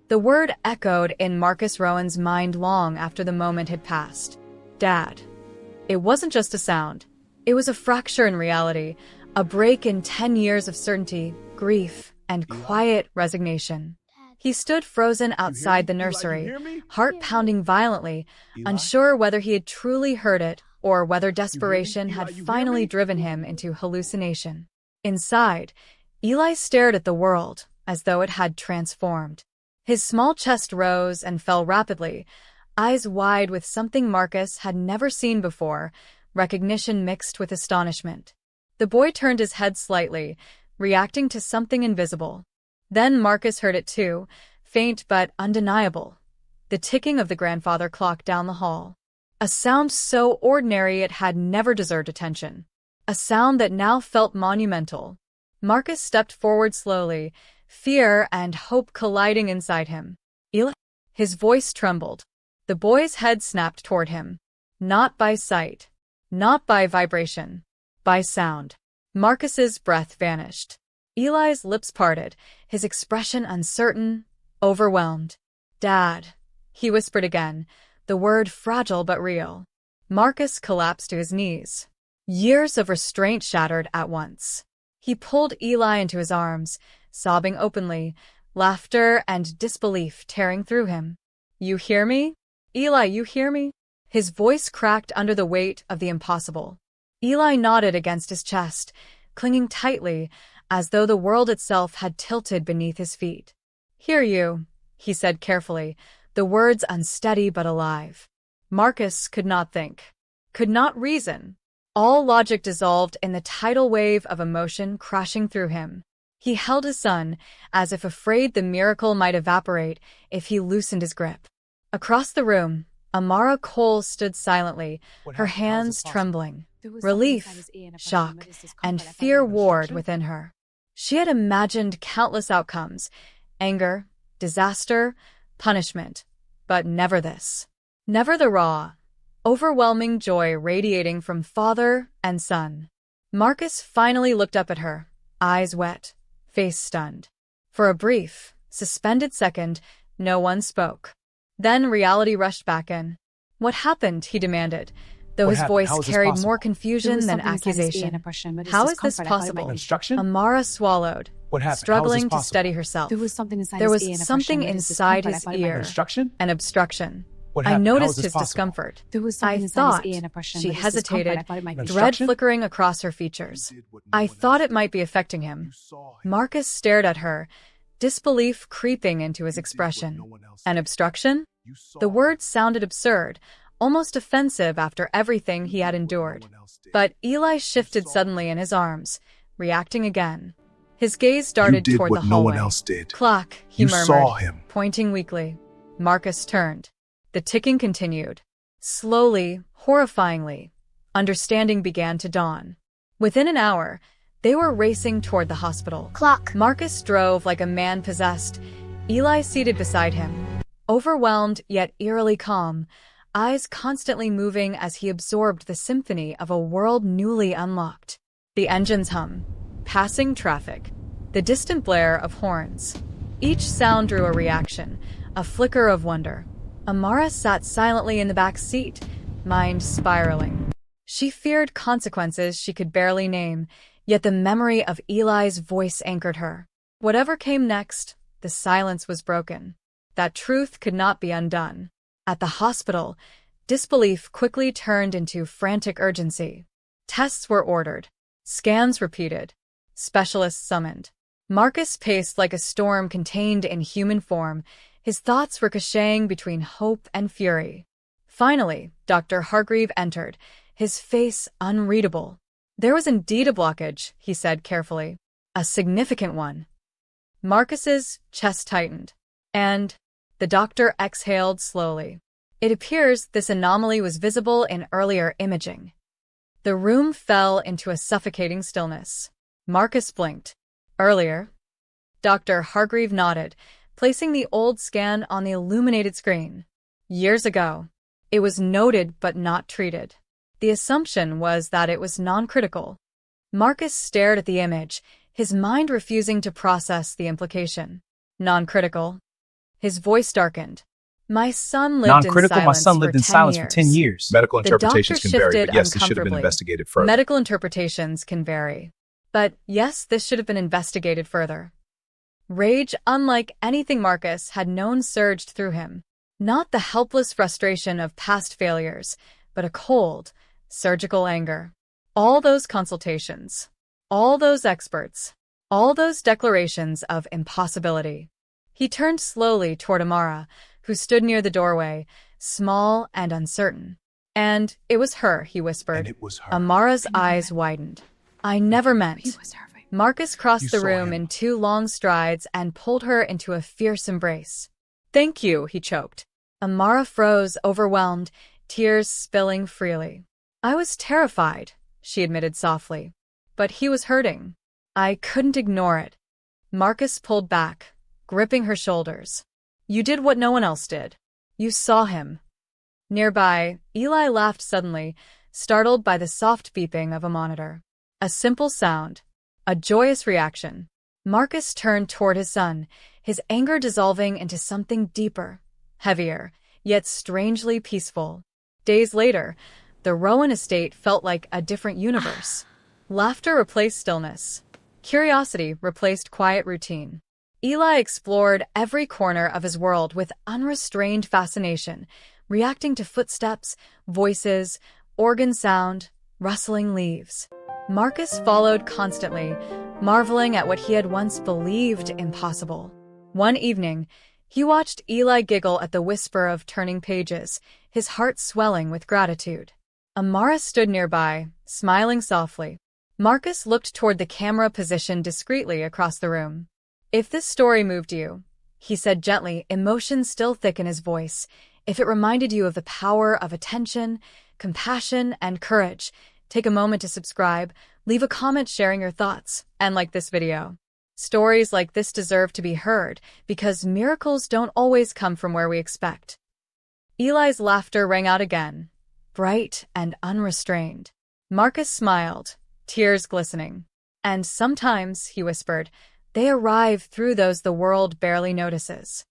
The word echoed in Marcus Rowan's mind long after the moment had passed. Dad. It wasn't just a sound. It was a fracture in reality, a break in 10 years of certainty, grief, and quiet resignation. He stood frozen outside the nursery, heart pounding violently, unsure whether he had truly heard it or whether desperation had finally driven him into hallucination. Inside, Eli stared at the world as though it had transformed. His small chest rose and fell rapidly, eyes wide with something Marcus had never seen before, recognition mixed with astonishment. The boy turned his head slightly, reacting to something invisible. Then Marcus heard it too, faint but undeniable. The ticking of the grandfather clock down the hall. A sound so ordinary it had never deserved attention. A sound that now felt monumental. Marcus stepped forward slowly, fear and hope colliding inside him. Eli? His voice trembled. The boy's head snapped toward him. Not by sight. Not by vibration. By sound. Marcus's breath vanished. Eli's lips parted, his expression uncertain, overwhelmed. Dad, he whispered again, the word fragile but real. Marcus collapsed to his knees. Years of restraint shattered at once. He pulled Eli into his arms, sobbing openly, laughter and disbelief tearing through him. You hear me? Eli, you hear me? His voice cracked under the weight of the impossible. Eli nodded against his chest, clinging tightly, as though the world itself had tilted beneath his feet. Hear you, he said carefully, the words unsteady but alive. Marcus could not think, could not reason. All logic dissolved in the tidal wave of emotion crashing through him. He held his son, as if afraid the miracle might evaporate if he loosened his grip. Across the room, Amara Cole stood silently, her hands trembling. Relief, shock, and fear warred within her. She had imagined countless outcomes, anger, disaster, punishment, but never this. Never the raw, overwhelming joy radiating from father and son. Marcus finally looked up at her, eyes wet, face stunned. For a brief, suspended second, no one spoke. Then reality rushed back in. What happened? He demanded, though his voice carried more confusion than accusation. How is this possible? Amara swallowed, struggling to steady herself. There was something inside his ear. An obstruction. I noticed his discomfort. I thought, she hesitated, dread flickering across her features. I thought it might be affecting him. Marcus stared at her, disbelief creeping into his expression. An obstruction? The word sounded absurd, almost offensive after everything he had endured. But Eli shifted suddenly in his arms, reacting again. His gaze darted toward the hallway. No one else did. Clock, he murmured, saw him. Pointing weakly. Marcus turned. The ticking continued. Slowly, horrifyingly, understanding began to dawn. Within an hour, they were racing toward the hospital. Clock. Marcus drove like a man possessed, Eli seated beside him, overwhelmed yet eerily calm, eyes constantly moving as he absorbed the symphony of a world newly unlocked. The engines hum, passing traffic, the distant blare of horns. Each sound drew a reaction, a flicker of wonder. Amara sat silently in the back seat, mind spiraling. She feared consequences she could barely name, yet the memory of Eli's voice anchored her. Whatever came next, the silence was broken. That truth could not be undone. At the hospital, disbelief quickly turned into frantic urgency. Tests were ordered, scans repeated, specialists summoned. Marcus paced like a storm contained in human form, his thoughts ricocheting between hope and fury. Finally, Dr. Hargreave entered, his face unreadable. There was indeed a blockage, he said carefully. A significant one. Marcus's chest tightened. And the doctor exhaled slowly. It appears this anomaly was visible in earlier imaging. The room fell into a suffocating stillness. Marcus blinked. Earlier? Dr. Hargreave nodded, placing the old scan on the illuminated screen. Years ago. It was noted but not treated. The assumption was that it was non-critical. Marcus stared at the image, his mind refusing to process the implication. Non-critical. His voice darkened. My son lived in Non-critical, my silence son for lived in 10 silence for 10 years. years. Medical The doctor interpretations can vary, shifted but yes, this should have been uncomfortably. investigated further. Medical interpretations can vary. But yes, this should have been investigated further. Rage, unlike anything Marcus had known, surged through him. Not the helpless frustration of past failures, but a cold, surgical anger. All those consultations, all those experts, all those declarations of impossibility. He turned slowly toward Amara, who stood near the doorway, small and uncertain. And it was her, he whispered. And it was her. Amara's eyes widened. I never meant. Marcus crossed You the saw room him. in 2 long strides and pulled her into a fierce embrace. Thank you, he choked. Amara froze, overwhelmed, tears spilling freely. I was terrified, she admitted softly. But he was hurting. I couldn't ignore it. Marcus pulled back, gripping her shoulders. You did what no one else did. You saw him. Nearby, Eli laughed suddenly, startled by the soft beeping of a monitor. A simple sound. A joyous reaction. Marcus turned toward his son, his anger dissolving into something deeper, heavier, yet strangely peaceful. Days later, the Rowan estate felt like a different universe. Laughter replaced stillness. Curiosity replaced quiet routine. Eli explored every corner of his world with unrestrained fascination, reacting to footsteps, voices, organ sound, rustling leaves. Marcus followed constantly, marveling at what he had once believed impossible. One evening, he watched Eli giggle at the whisper of turning pages, his heart swelling with gratitude. Amara stood nearby, smiling softly. Marcus looked toward the camera positioned discreetly across the room. If this story moved you, he said gently, emotion still thick in his voice, if it reminded you of the power of attention, compassion, and courage, take a moment to subscribe, leave a comment sharing your thoughts, and like this video. Stories like this deserve to be heard because miracles don't always come from where we expect. Eli's laughter rang out again, bright and unrestrained. Marcus smiled, tears glistening. And sometimes, he whispered, they arrive through those the world barely notices.